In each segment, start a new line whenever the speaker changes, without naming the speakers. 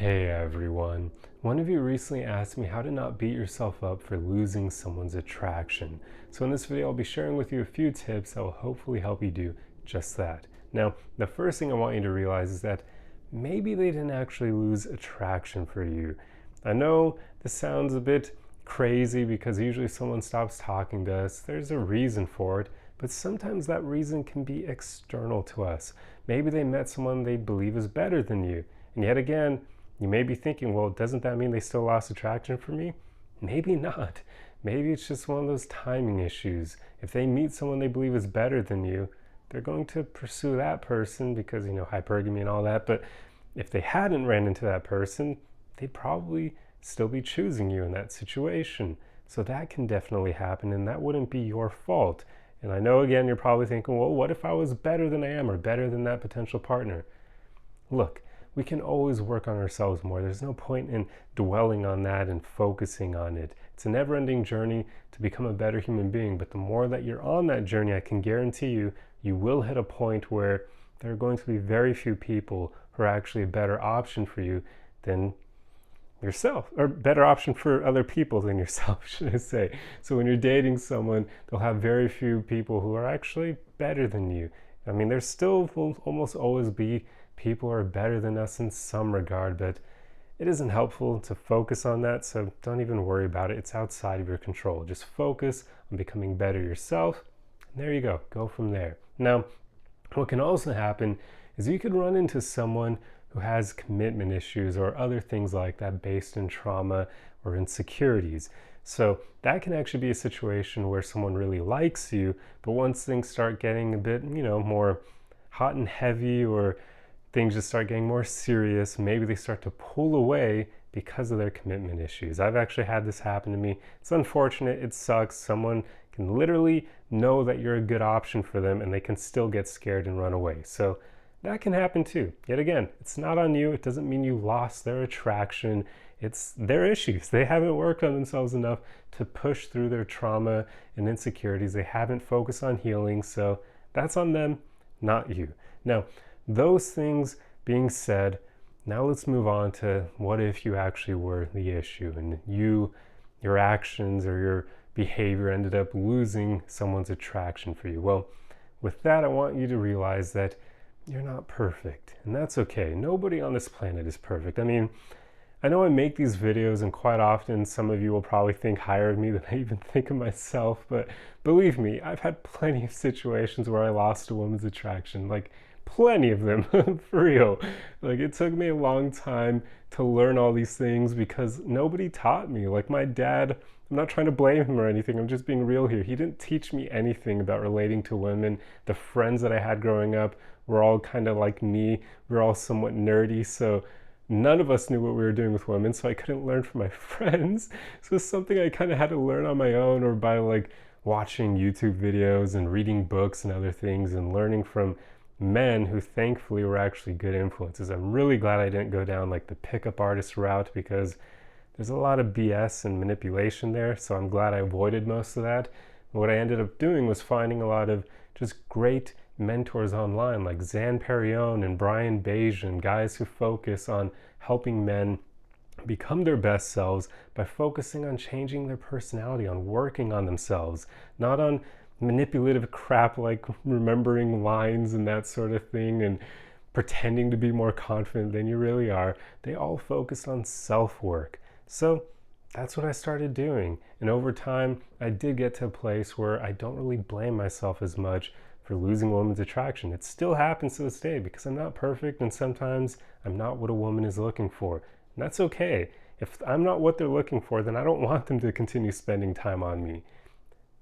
Hey everyone. One of you recently asked me how to not beat yourself up for losing someone's attraction. So in this video, I'll be sharing with you a few tips that will hopefully help you do just that. Now, the first thing I want you to realize is that maybe they didn't actually lose attraction for you. I know this sounds a bit crazy because usually if someone stops talking to us, there's a reason for it, but sometimes that reason can be external to us. Maybe they met someone they believe is better than you. And yet again, you may be thinking, well, doesn't that mean they still lost attraction for me? Maybe not. Maybe it's just one of those timing issues. If they meet someone they believe is better than you, they're going to pursue that person because, hypergamy and all that. But if they hadn't ran into that person, they'd probably still be choosing you in that situation. So that can definitely happen, and that wouldn't be your fault. And I know, again, you're probably thinking, well, what if I was better than I am or better than that potential partner? Look, we can always work on ourselves more. There's no point in dwelling on that and focusing on it. It's a never-ending journey to become a better human being, but the more that you're on that journey, I can guarantee you, you will hit a point where there are going to be very few people who are actually a better option for you than yourself, or better option for other people than yourself, should I say. So when you're dating someone, they'll have very few people who are actually better than you. I mean, there still will almost always be people who are better than us in some regard, but it isn't helpful to focus on that, so don't even worry about it. It's outside of your control. Just focus on becoming better yourself, and there you go. Go from there. Now, what can also happen is you could run into someone who has commitment issues or other things like that based in trauma or insecurities. So that can actually be a situation where someone really likes you, but once things start getting a bit, more hot and heavy, or things just start getting more serious, maybe they start to pull away because of their commitment issues. I've actually had this happen to me. It's unfortunate, it sucks. Someone can literally know that you're a good option for them and they can still get scared and run away. So that can happen too. Yet again, it's not on you. It doesn't mean you lost their attraction. It's their issues. They haven't worked on themselves enough to push through their trauma and insecurities. They haven't focused on healing. So that's on them, not you. Now, those things being said, now let's move on to what if you actually were the issue and your actions or your behavior ended up losing someone's attraction for you. Well, with that, I want you to realize that you're not perfect, and that's okay. Nobody on this planet is perfect. I mean, I know I make these videos, and quite often some of you will probably think higher of me than I even think of myself, but believe me, I've had plenty of situations where I lost a woman's attraction, like plenty of them, for real. Like, it took me a long time to learn all these things because nobody taught me. Like, my dad, I'm not trying to blame him or anything, I'm just being real here. He didn't teach me anything about relating to women. The friends that I had growing up were all kind of like me. We're all somewhat nerdy, so none of us knew what we were doing with women, so I couldn't learn from my friends. So it's something I kind of had to learn on my own, or by like watching YouTube videos and reading books and other things and learning from men who thankfully were actually good influences. I'm really glad I didn't go down like the pickup artist route because there's a lot of BS and manipulation there, so I'm glad I avoided most of that. What I ended up doing was finding a lot of just great mentors online like Zan Perrione and Brian Bejan, guys who focus on helping men become their best selves by focusing on changing their personality, on working on themselves, not on manipulative crap like remembering lines and that sort of thing and pretending to be more confident than you really are. They all focus on self-work. So that's what I started doing. And over time, I did get to a place where I don't really blame myself as much for losing a woman's attraction. It still happens to this day because I'm not perfect, and sometimes I'm not what a woman is looking for. And that's okay. If I'm not what they're looking for, then I don't want them to continue spending time on me.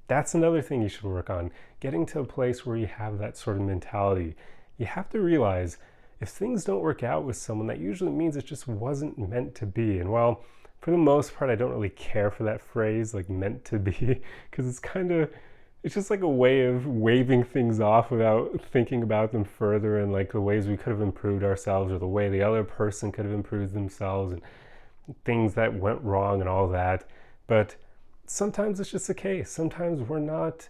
That's another thing you should work on, getting to a place where you have that sort of mentality. You have to realize if things don't work out with someone, that usually means it just wasn't meant to be. And while for the most part, I don't really care for that phrase, like meant to be, because it's just like a way of waving things off without thinking about them further and like the ways we could have improved ourselves or the way the other person could have improved themselves and things that went wrong and all that. But sometimes it's just the case. Sometimes we're not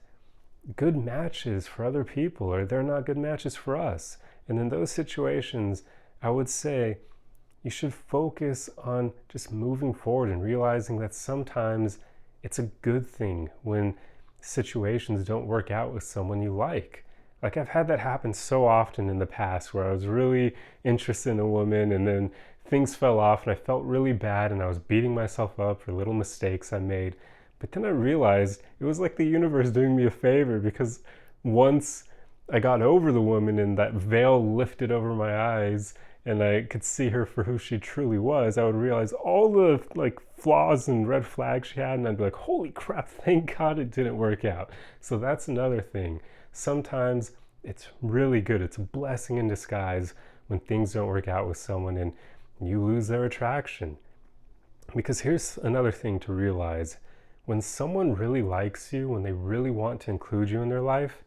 good matches for other people, or they're not good matches for us. And in those situations, I would say you should focus on just moving forward and realizing that sometimes it's a good thing when situations don't work out with someone you like. Like, I've had that happen so often in the past where I was really interested in a woman and then things fell off and I felt really bad and I was beating myself up for little mistakes I made. But then I realized it was like the universe doing me a favor, because once I got over the woman and that veil lifted over my eyes and I could see her for who she truly was, I would realize all the like flaws and red flags she had, and I'd be like, holy crap, thank God it didn't work out. So that's another thing. Sometimes it's really good. It's a blessing in disguise when things don't work out with someone and you lose their attraction. Because here's another thing to realize. When someone really likes you, when they really want to include you in their life,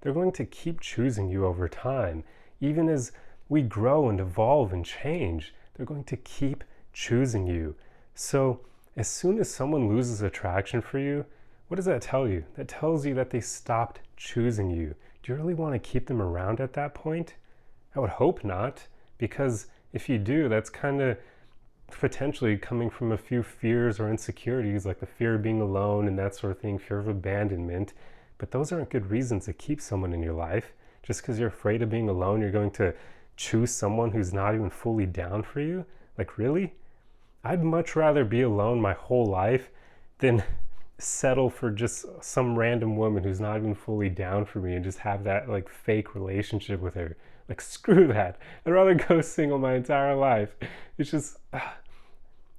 they're going to keep choosing you over time. Even as we grow and evolve and change, they're going to keep choosing you. So as soon as someone loses attraction for you, what does that tell you? That tells you that they stopped choosing you. Do you really want to keep them around at that point? I would hope not, because if you do, that's kind of potentially coming from a few fears or insecurities, like the fear of being alone and that sort of thing, fear of abandonment. But those aren't good reasons to keep someone in your life. Just because you're afraid of being alone, you're going to choose someone who's not even fully down for you? Like, really? I'd much rather be alone my whole life than settle for just some random woman who's not even fully down for me and just have that like fake relationship with her. Like, screw that. I'd rather go single my entire life. It's just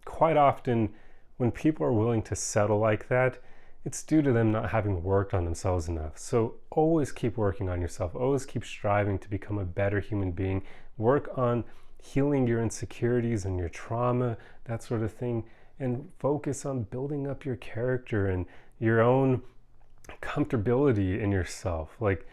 quite often when people are willing to settle like that, it's due to them not having worked on themselves enough. So always keep working on yourself. Always keep striving to become a better human being. Work on healing your insecurities and your trauma, that sort of thing, and focus on building up your character and your own comfortability in yourself. Like,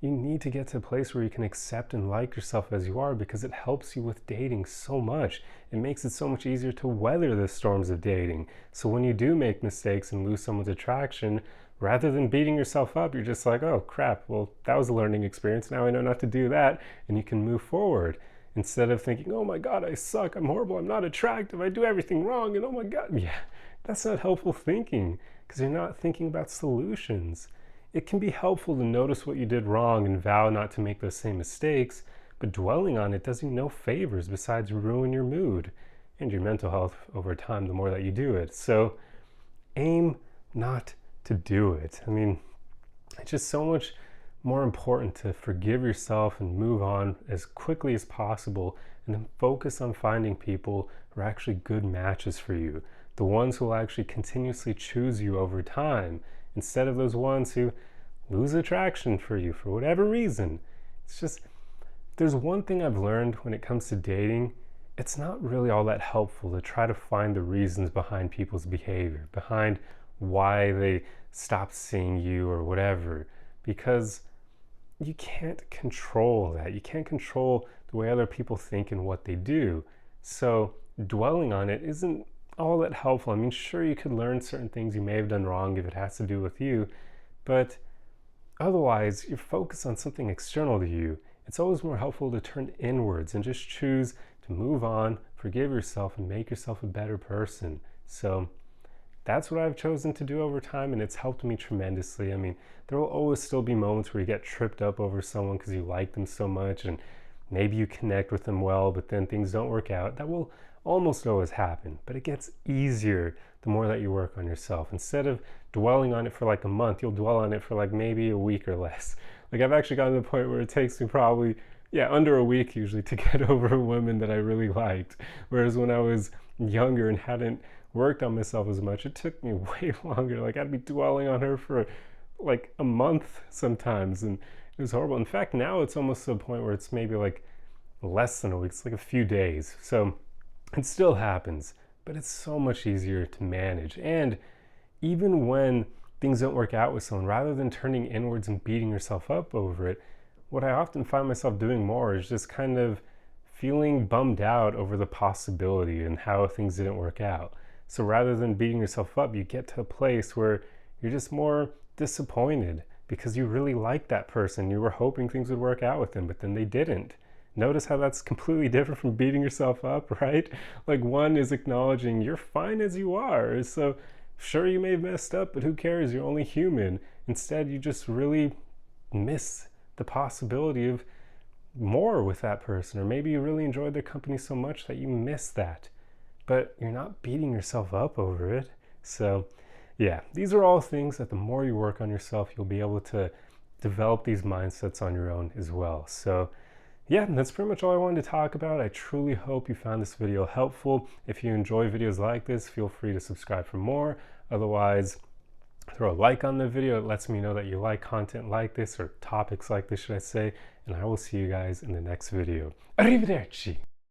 you need to get to a place where you can accept and like yourself as you are, because it helps you with dating so much. It makes it so much easier to weather the storms of dating. So when you do make mistakes and lose someone's attraction, rather than beating yourself up, you're just like, oh crap, well, that was a learning experience. Now I know not to do that. And you can move forward. Instead of thinking, oh my God, I suck, I'm horrible, I'm not attractive, I do everything wrong, and oh my God. Yeah, that's not helpful thinking, because you're not thinking about solutions. It can be helpful to notice what you did wrong and vow not to make those same mistakes, but dwelling on it does you no favors besides ruin your mood and your mental health over time the more that you do it. So aim not to do it. I mean, it's just so much more important to forgive yourself and move on as quickly as possible, and then focus on finding people who are actually good matches for you, the ones who will actually continuously choose you over time, instead of those ones who lose attraction for you for whatever reason. It's just, if there's one thing I've learned when it comes to dating, it's not really all that helpful to try to find the reasons behind people's behavior, behind why they stopped seeing you or whatever, because you can't control that. You can't control the way other people think and what they do. So dwelling on it isn't all that helpful. I mean, sure, you could learn certain things you may have done wrong if it has to do with you, but otherwise, you're focused on something external to you. It's always more helpful to turn inwards and just choose to move on, forgive yourself, and make yourself a better person. So that's what I've chosen to do over time, and it's helped me tremendously. I mean, there will always still be moments where you get tripped up over someone because you like them so much, and maybe you connect with them well, but then things don't work out. That will almost always happen, but it gets easier the more that you work on yourself. Instead of dwelling on it for like a month, you'll dwell on it for like maybe a week or less. Like, I've actually gotten to the point where it takes me probably, under a week usually to get over a woman that I really liked. Whereas when I was younger and hadn't worked on myself as much, it took me way longer. Like, I'd be dwelling on her for like a month sometimes, and it was horrible. In fact, now it's almost to the point where it's maybe like less than a week. It's like a few days. So it still happens, but it's so much easier to manage. And even when things don't work out with someone, rather than turning inwards and beating yourself up over it, what I often find myself doing more is just kind of feeling bummed out over the possibility and how things didn't work out. So rather than beating yourself up, you get to a place where you're just more disappointed because you really liked that person. You were hoping things would work out with them, but then they didn't. Notice how that's completely different from beating yourself up, right? Like one is acknowledging you're fine as you are. So sure, you may have messed up, but who cares? You're only human. Instead, you just really miss the possibility of more with that person, or maybe you really enjoyed their company so much that you miss that, but you're not beating yourself up over it. So yeah, these are all things that the more you work on yourself, you'll be able to develop these mindsets on your own as well. So yeah, that's pretty much all I wanted to talk about. I truly hope you found this video helpful. If you enjoy videos like this, feel free to subscribe for more. Otherwise, throw a like on the video. It lets me know that you like content like this, or topics like this, should I say. And I will see you guys in the next video. Arrivederci!